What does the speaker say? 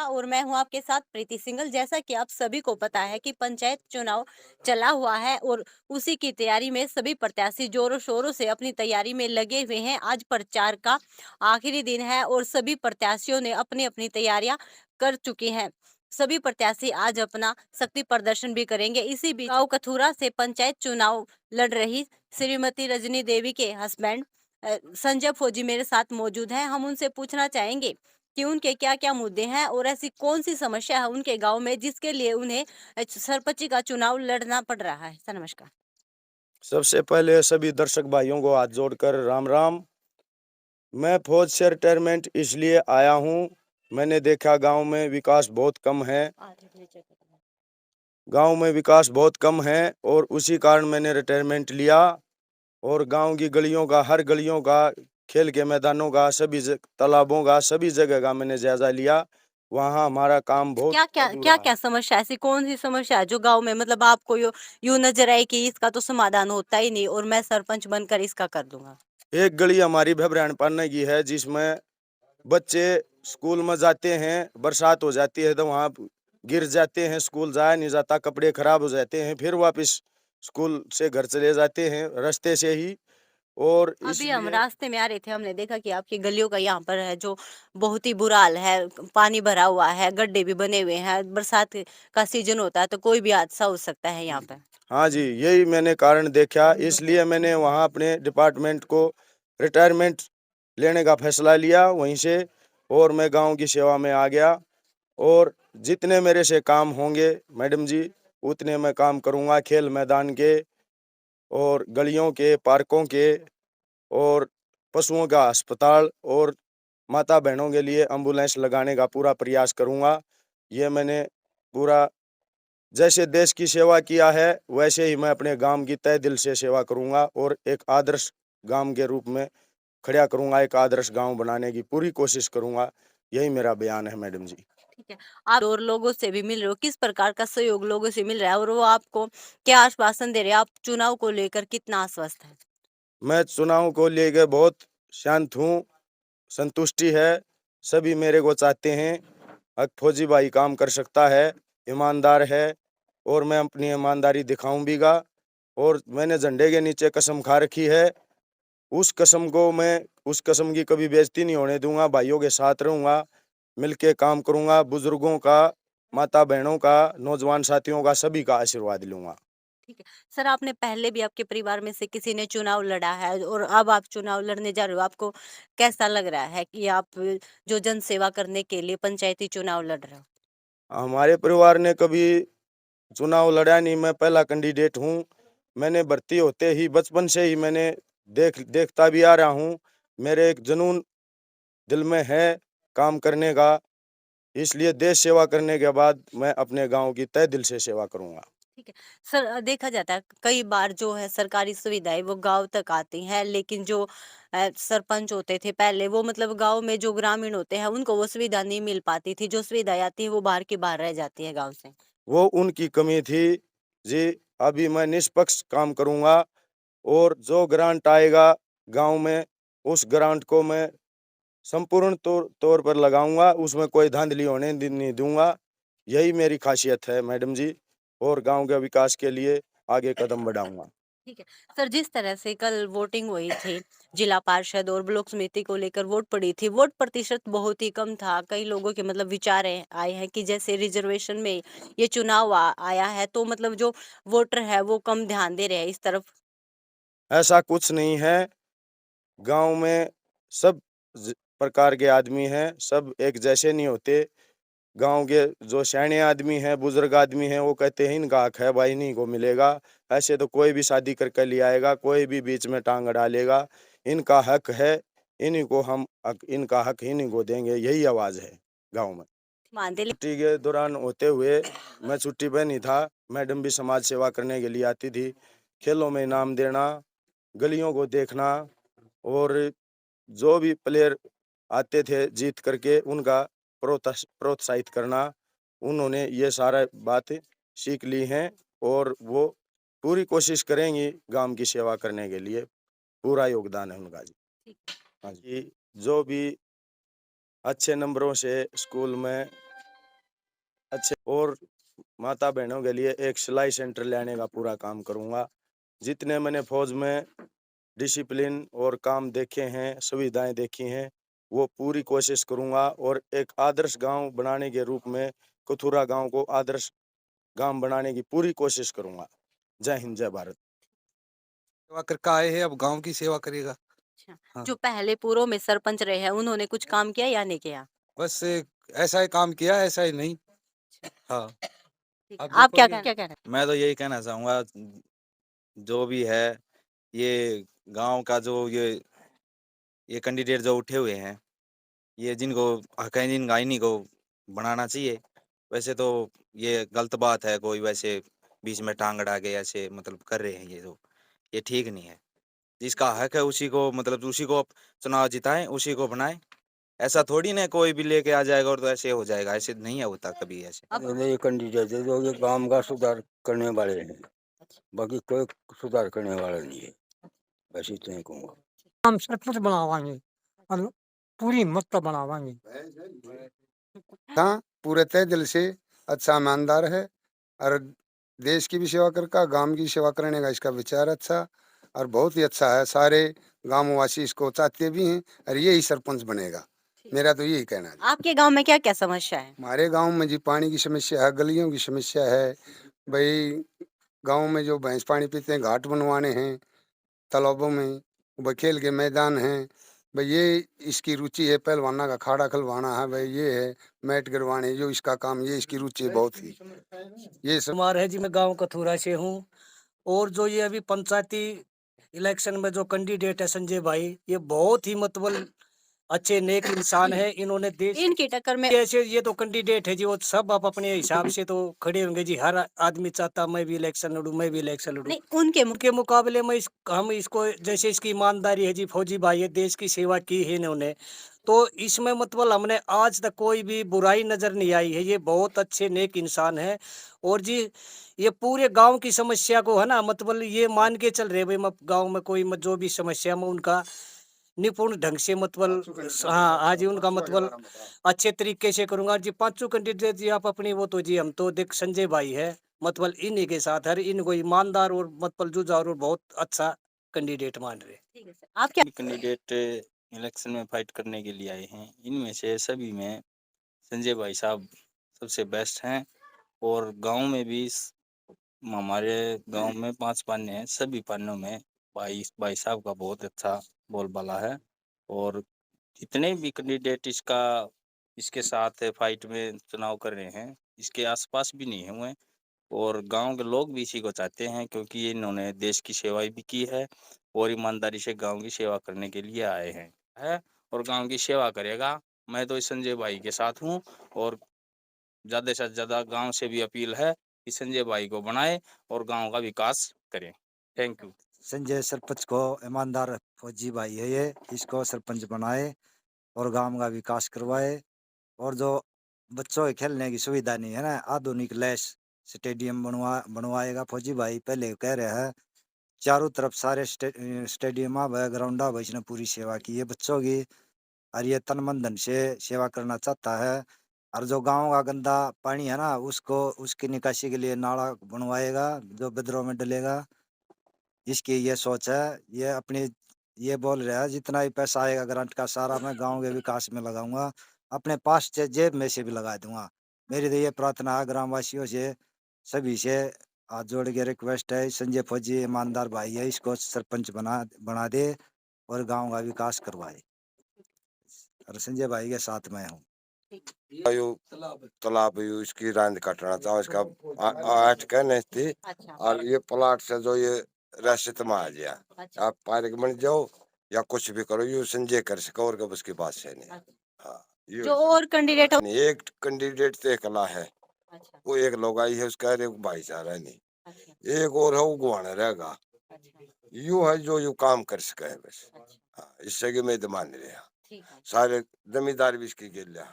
और मैं हूँ आपके साथ प्रीति सिंघल। जैसा कि आप सभी को पता है कि पंचायत चुनाव चला हुआ है और उसी की तैयारी में सभी प्रत्याशी जोरों शोरों से अपनी तैयारी में लगे हुए हैं। आज प्रचार का आखिरी दिन है और सभी प्रत्याशियों ने अपनी अपनी तैयारियां कर चुकी हैं। सभी प्रत्याशी आज अपना शक्ति प्रदर्शन भी करेंगे। इसी बीच गांव कथुरा से पंचायत चुनाव लड़ रही श्रीमती रजनी देवी के हस्बैंड संजय फौजी मेरे साथ मौजूद हैं। हम उनसे पूछना चाहेंगे कि उनके क्या-क्या मुद्दे हैं और ऐसी कौन-सी समस्या है उनके गाँव में जिसके लिए उन्हें सरपंच का चुनाव लड़ना पड़ रहा है? सर नमस्कार। सबसे पहले सभी दर्शक भाइयों को हाथ जोड़कर राम राम। मैं फौज से रिटायरमेंट इसलिए आया हूँ। मैंने देखा गांव में विकास बहुत कम है और उसी कारण मैंने रिटायरमेंट लिया। और गांव की गलियों का, हर गलियों का, खेल के मैदानों का, तालाबों का, सभी जगह का मैंने जायजा लिया। वहाँ हमारा काम बहुत क्या-क्या अधूरा है। क्या-क्या समस्या ऐसी कौन-सी समस्या है जो गाँव में मतलब आपको यूँ नज़र आई कि इसका तो समाधान होता ही नहीं और मैं सरपंच बनकर इसका कर दूँगा? एक गली हमारी भबरान पाने की है जिसमें बच्चे स्कूल में जाते हैं, बरसात हो जाती है तो वहाँ गिर जाते हैं, स्कूल जाया नहीं जाता, कपड़े खराब हो जाते हैं, फिर वापस स्कूल से घर चले जाते हैं रास्ते से ही। और अभी हम इसलिए रास्ते में आ रहे थे, हमने देखा कि आपकी गलियों का यहाँ पर है जो बहुत ही बुरा हाल है, पानी भरा हुआ है, गड्ढे भी बने हुए हैं, बरसात का सीजन होता है तो कोई भी हादसा हो सकता है यहाँ पे। हाँ जी, यही मैंने कारण देखा, इसलिए मैंने वहाँ अपने डिपार्टमेंट को रिटायरमेंट लेने का फैसला लिया वहीं से। और मैं गांव की सेवा में आ गया। और जितने मेरे से काम होंगे मैडम जी, उतने मैं काम करूँगा, खेल मैदान के और गलियों के, पार्कों के और पशुओं का अस्पताल और माता बहनों के लिए एम्बुलेंस लगाने का पूरा प्रयास करूँगा। ये मैंने पूरा, जैसे देश की सेवा किया है वैसे ही मैं अपने गांव की तहे दिल से सेवा करूँगा और एक आदर्श गांव के रूप में खड़ा करूँगा, एक आदर्श गांव बनाने की पूरी कोशिश करूँगा। यही मेरा बयान है मैडम जी। ठीक है। आप और लोगों से भी मिल रहे हो, किस प्रकार का सहयोग लोगों से मिल रहा है और वो आपको क्या आश्वासन दे रहे हैं? आप चुनाव को लेकर कितना आश्वस्त हैं? मैं चुनाव को लेकर बहुत शांत हूँ, संतुष्टि है। सभी मेरे को चाहते हैं, फौजी भाई काम कर सकता है, ईमानदार है और मैं अपनी ईमानदारी दिखाऊं भीगा। और मैंने झंडे के नीचे कसम खा रखी है, उस कसम की कभी बेइज्जती नहीं होने दूंगा। भाइयों के साथ रहूंगा, मिलके काम करूंगा, बुजुर्गों का, माता बहनों का, नौजवान साथियों का, सभी का आशीर्वाद लूंगा। ठीक है। सर आपने पहले भी आपके परिवार में से किसी ने चुनाव लड़ा है और अब आप चुनाव लड़ने जा रहे हो, आपको कैसा लग रहा है कि आप जो जन सेवा करने के लिए पंचायती चुनाव लड़ रहे हो? हमारे परिवार ने कभी चुनाव लड़ा नहीं, मैं पहला कैंडिडेट हूँ। मैंने भर्ती होते ही बचपन से ही मैंने देखता भी आ रहा हूँ। मेरे एक जुनून दिल में है काम करने का, इसलिए देश सेवा करने के बाद मैं अपने गांव की तहे दिल से सेवा करूंगा। ठीक है। सर देखा जाता है कई बार जो है सरकारी सुविधाएँ वो गाँव तक आती हैं, लेकिन जो सरपंच होते थे पहले वो मतलब गाँव में जो ग्रामीण होते हैं उनको वो सुविधा नहीं मिल पाती थी, जो सुविधाएँ आती हैं वो बाहर की बाहर रह जाती है गाँव से। वो उनकी कमी थी जी। अभी मैं निष्पक्ष काम करूंगा और जो ग्रांट आएगा गांव में, उस ग्रांट को मैं संपूर्ण तौर पर लगाऊंगा, उसमें कोई धांधली नहीं दूंगा। यही मेरी खासियत है मैडम जी, और गांव के विकास के लिए आगे कदम बढ़ाऊंगा। ठीक है। सर जिस तरह से कल वोटिंग हुई थी, जिला पार्षद और ब्लॉक समिति को लेकर वोट पड़ी थी, वोट प्रतिशत बहुत ही कम था। कई लोगों के मतलब विचार आए हैं कि जैसे रिजर्वेशन में ये चुनाव आया है तो मतलब जो वोटर है वो कम ध्यान दे रहे हैं इस तरफ। ऐसा कुछ नहीं है। गांव में सब प्रकार के आदमी हैं, सब एक जैसे नहीं होते। गांव के जो सयाने आदमी हैं, बुजुर्ग आदमी हैं, वो कहते हैं इनका हक है भाई, इन्हीं को मिलेगा। ऐसे तो कोई भी शादी करके ले आएगा, कोई भी बीच में टांग डालेगा। इनका हक है, इनका हक इन्हीं को देंगे, यही आवाज है गांव में। मानते छुट्टी के दौरान होते हुए, मैं छुट्टी पे नहीं था, मैडम भी समाज सेवा करने के लिए आती थी। खेलों में इनाम देना, गलियों को देखना और जो भी प्लेयर आते थे जीत करके उनका प्रोत्साहित करना, उन्होंने ये सारा बात सीख ली हैं। और वो पूरी कोशिश करेंगी गांव की सेवा करने के लिए, पूरा योगदान है उनका जी। हाँ जी, जो भी अच्छे नंबरों से स्कूल में अच्छे और माता बहनों के लिए एक सिलाई सेंटर लाने का पूरा काम करूँगा। जितने मैंने फौज में डिसिप्लिन और काम देखे हैं, सुविधाएँ देखी हैं, वो पूरी कोशिश करूँगा और एक आदर्श गाँव बनाने के रूप में कथुरा गाँव को आदर्श गाँव बनाने की पूरी कोशिश करूँगा। जय हिंद, जय भारत। सेवा करके आए हैं, अब गाँव की सेवा करेगा। अच्छा, हाँ, जो पहले पूर्व में सरपंच रहे हैं, उन्होंने कुछ काम किया या नहीं किया? बस ऐसा ही काम किया, ऐसा ही नहीं। हाँ, ठीक है, अब आप देखो क्या ये क्या कह रहे हैं? मैं तो यही कहना चाहूँगा, जो भी है, ये गाँव का जो ये कैंडिडेट जो उठे हुए हैं, ये जिनको हक है जिनका इन्हीं को बनाना चाहिए। वैसे तो ये गलत बात है, कोई वैसे बीच में टांग अड़ा के ऐसे मतलब कर रहे हैं ये ठीक नहीं है। जिसका हक है उसी को मतलब उसी को चुनाव जिताएँ, उसी को बनाएँ। ऐसा थोड़ी ना कोई भी लेके आ जाएगा और तो ऐसे हो जाएगा, ऐसे नहीं है होता कभी ऐसे। अब ये कैंडिडेट है जो ये गांव का सुधार करने वाले हैं, बाकी कोई सुधार करने वाला नहीं है। बस इतना ही कहूँगा। हम सरपंच बनावांगे और पूरी हिम्मत तो बनावांगे। हाँ, पूरे तहे दिल से अच्छा ईमानदार है और देश की भी सेवा करका, गांव की सेवा करने का इसका विचार अच्छा और बहुत ही अच्छा है। सारे गांववासी इसको चाहते भी हैं और यही सरपंच बनेगा। मेरा तो यही कहना है। आपके गाँव में क्या-क्या समस्या है? हमारे गांव में जी पानी की समस्या है, गलियों की समस्या है। भाई गांव में जो भैंस पानी पीते हैं घाट बनवाने हैं, तालाबों में भाई खेल के मैदान हैं। भाई ये इसकी रुचि है, पहलवाना का अखाड़ा खलवाना है, भाई ये है मैट गिरवाने, जो इसका काम ये इसकी रुचि है बहुत ही। ये सब कुमार है जी, मैं गांव कथुरा से हूँ। और जो ये अभी पंचायती इलेक्शन में जो कैंडिडेट है संजय भाई, ये बहुत ही मतलब अच्छे नेक इंसान है। इन्होंने देश इनकी टक्कर में ऐसे ये तो कैंडिडेट है जी, वो सब आप अपने हिसाब से तो खड़े होंगे जी। हर आदमी चाहता मैं भी इलेक्शन लड़ूं, मैं भी इलेक्शन लड़ूं। नहीं, उनके उनके मुकाबले में हम इसको जैसे इसकी ईमानदारी है जी, फौजी भाई है, देश की सेवा की है इन्होंने, तो इसमें मतलब हमने आज तक कोई भी बुराई नजर नहीं आई है। ये बहुत अच्छे नेक इंसान है। और जी ये पूरे गांव की समस्या को है ना, मतलब ये मान के चल रहे भाई गांव में कोई जो भी समस्या में उनका निपुण ढंग से मतलब हाँ आज उनका मतलब अच्छे तरीके से करूंगा जी। पांचों कैंडिडेट जी आप अपनी वो तो जी हम तो देख संजय भाई है, मतलब इन्हीं के साथ हर इनको ईमानदार और मतलब जुझारू और बहुत अच्छा कैंडिडेट मान रहे। ठीक है सर, आप क्या कैंडिडेट इलेक्शन में फाइट करने के लिए आए हैं, इनमें से सभी में संजय भाई साहब सबसे बेस्ट हैं। और गांव में भी हमारे गांव में 5 पाने हैं, सभी पानों में भाई भाई साहब का बहुत अच्छा बोलबाला है। और जितने भी कैंडिडेट इसके साथ फाइट में चुनाव कर रहे हैं, इसके आसपास भी नहीं हुए। और गांव के लोग भी इसी को चाहते हैं, क्योंकि इन्होंने देश की सेवा भी की है और ईमानदारी से गांव की सेवा करने के लिए आए हैं है और गांव की सेवा करेगा। मैं तो इस संजय भाई के साथ हूँ और ज़्यादा से ज़्यादा गांव से भी अपील है कि संजय भाई को बनाए और गांव का विकास करें। Thank you. संजय सरपंच को ईमानदार फौजी भाई है, ये इसको सरपंच बनाए और गांव का विकास करवाए। और जो बच्चों के खेलने की सुविधा नहीं है ना, आधुनिक लैस स्टेडियम बनवाएगा फौजी भाई। पहले कह रहे हैं चारों तरफ सारे स्टेडियम ग्राउंड इसने पूरी सेवा की है बच्चों की, और ये तन मन धन से सेवा करना चाहता है। और जो गांव का गंदा पानी है ना, उसको उसकी निकासी के लिए नाला बनवाएगा जो बिदरों में डलेगा। इसकी ये सोच है। ये अपनी ये बोल रहा है जितना भी पैसा आएगा ग्रांट का सारा मैं गांव के विकास में लगाऊंगा, अपने पास से जेब में से भी लगा दूंगा। मेरी तो ये प्रार्थना है ग्रामवासियों से, सभी से हाथ जोड़ के रिक्वेस्ट है, संजय फौजी ईमानदार भाई है, इसको सरपंच बना बना दे और गांव का विकास करवाए। और संजय भाई के साथ मैं हूँ। यो तालाब यो इसकी रांद काटना था इसका 8 कहने थी अच्छा, और ये प्लाट से जो ये रास्ते में आ गया। अच्छा, आप पार्क बन जाओ या कुछ भी करो, ये संजय कर सको और कब उसकी बात से नहीं। अच्छा। हाँ, ये जो और कैंडिडेट नहीं, एक कैंडिडेट तो कला है, अच्छा, वो एक लोगाई है, उसका एक भाईचारा नहीं। अच्छा, एक और है वो गुआना रहेगा, अच्छा, यू है जो यू काम कर सके है बस। अच्छा, हाँ, इससे कि मैं तो मान रहा ठीक है। सारे जमींदार भी इसकी गिर लिया।